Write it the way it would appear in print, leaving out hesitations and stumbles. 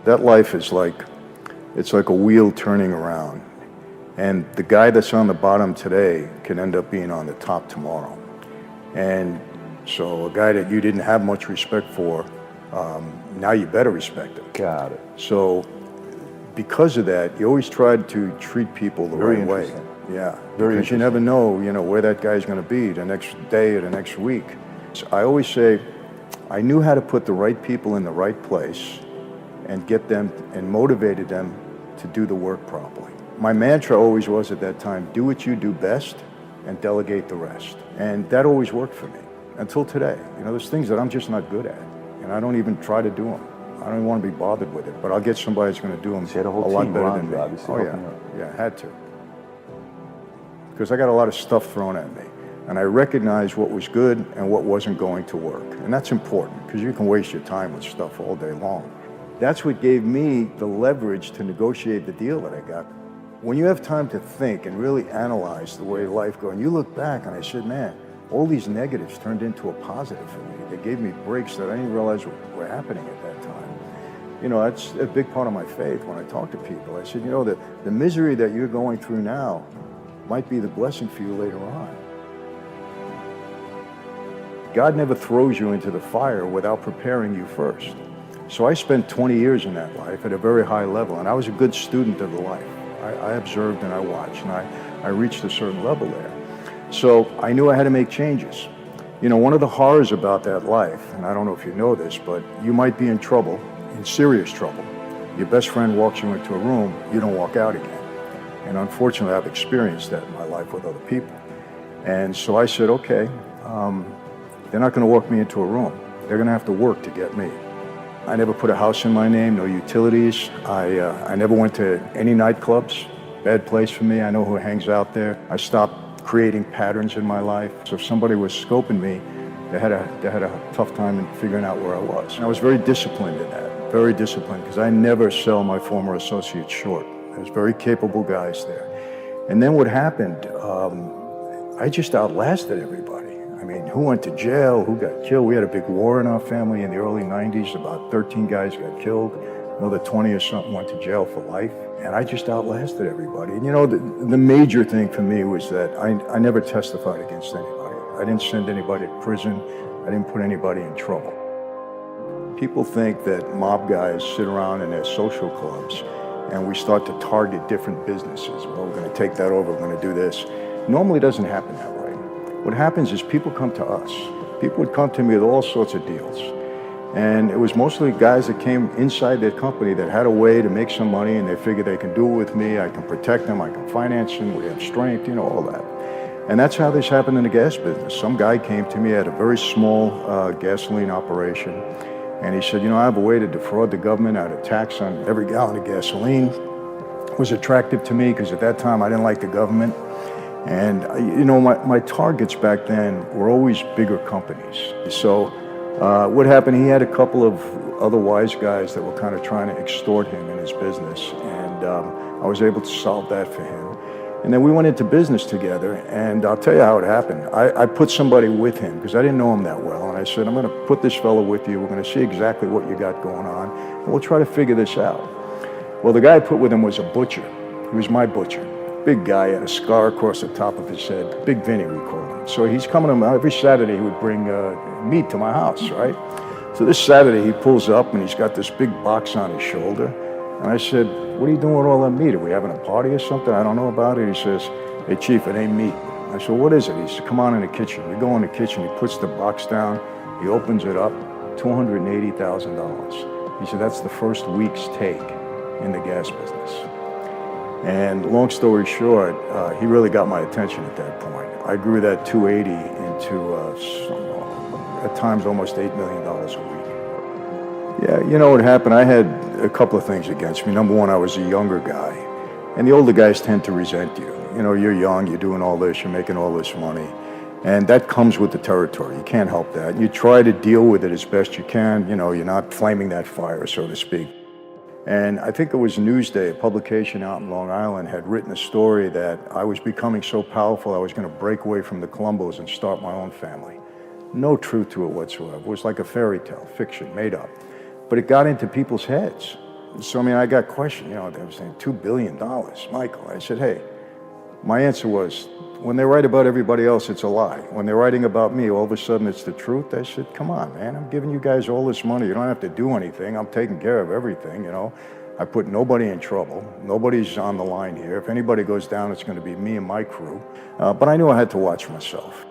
that life is like, it's like a wheel turning around. And the guy that's on the bottom today can end up being on the top tomorrow. And so a guy that you didn't have much respect for, now you better respect him. Got it. So because of that, you always tried to treat people the right way. Yeah, because you never know, where that guy's going to be the next day or the next week. So I always say, I knew how to put the right people in the right place and get them and motivated them to do the work properly. My mantra always was at that time, do what you do best and delegate the rest. And that always worked for me until today. There's things that I'm just not good at, and I don't even try to do them. I don't even want to be bothered with it, but I'll get somebody that's going to do them a lot better than me. Oh yeah, I had to. Because I got a lot of stuff thrown at me, and I recognized what was good and what wasn't going to work. And that's important, because you can waste your time with stuff all day long. That's what gave me the leverage to negotiate the deal that I got. When you have time to think and really analyze the way life goes, and you look back and I said, man, all these negatives turned into a positive for me. They gave me breaks that I didn't realize were happening at that time. That's a big part of my faith when I talk to people. I said, the misery that you're going through now might be the blessing for you later on. God never throws you into the fire without preparing you first. So I spent 20 years in that life at a very high level, and I was a good student of the life. I observed and I watched, and I reached a certain level there. So I knew I had to make changes. One of the horrors about that life, and I don't know if you know this, but you might be in trouble, in serious trouble. Your best friend walks you into a room, you don't walk out again. And unfortunately, I've experienced that in my life with other people. And so I said, okay, they're not going to walk me into a room. They're going to have to work to get me. I never put a house in my name, no utilities. I never went to any nightclubs. Bad place for me. I know who hangs out there. I stopped creating patterns in my life. So if somebody was scoping me, they had a tough time in figuring out where I was. And I was very disciplined in that, very disciplined, because I never sell my former associates short. There's very capable guys there. And then what happened, I just outlasted everybody. I mean, who went to jail, who got killed? We had a big war in our family in the early 90s. About 13 guys got killed. Another 20 or something went to jail for life. And I just outlasted everybody. And the major thing for me was that I never testified against anybody. I didn't send anybody to prison. I didn't put anybody in trouble. People think that mob guys sit around in their social clubs and we start to target different businesses. Well, we're going to take that over, we're going to do this. Normally it doesn't happen that way. What happens is people come to us. People would come to me with all sorts of deals. And it was mostly guys that came inside their company that had a way to make some money, and they figured they can do it with me, I can protect them, I can finance them, we have strength, all that. And that's how this happened in the gas business. Some guy came to me at a very small gasoline operation, and he said, I have a way to defraud the government out of tax on every gallon of gasoline. It was attractive to me because at that time I didn't like the government. And my targets back then were always bigger companies. So what happened, he had a couple of other wise guys that were kind of trying to extort him in his business. And I was able to solve that for him. And then we went into business together, and I'll tell you how it happened. I put somebody with him because I didn't know him that well. And I said, I'm going to put this fellow with you. We're going to see exactly what you got going on, and we'll try to figure this out. Well, the guy I put with him was a butcher. He was my butcher. Big guy, had a scar across the top of his head. Big Vinny, we called him. So he's coming to every Saturday. He would bring meat to my house, right? So this Saturday he pulls up and he's got this big box on his shoulder. And I said, what are you doing with all that meat? Are we having a party or something? I don't know about it. He says, hey, Chief, it ain't meat. I said, what is it? He said, come on in the kitchen. We go in the kitchen. He puts the box down. He opens it up, $280,000. He said, that's the first week's take in the gas business. And long story short, he really got my attention at that point. I grew that 280 into, at times, almost $8 million a week. Yeah, what happened? I had a couple of things against me. Number one, I was a younger guy. And the older guys tend to resent you. You're young, you're doing all this, you're making all this money. And that comes with the territory. You can't help that. You try to deal with it as best you can. You're not flaming that fire, so to speak. And I think it was Newsday, a publication out in Long Island, had written a story that I was becoming so powerful I was going to break away from the Colombos and start my own family. No truth to it whatsoever. It was like a fairy tale, fiction, made up. But it got into people's heads. So, I mean, I got questioned, you know, they were saying $2 billion, Michael. I said, hey, my answer was, when they write about everybody else, it's a lie. When they're writing about me, all of a sudden it's the truth. I said, come on, man, I'm giving you guys all this money. You don't have to do anything. I'm taking care of everything, you know. I put nobody in trouble. Nobody's on the line here. If anybody goes down, it's going to be me and my crew. But I knew I had to watch myself.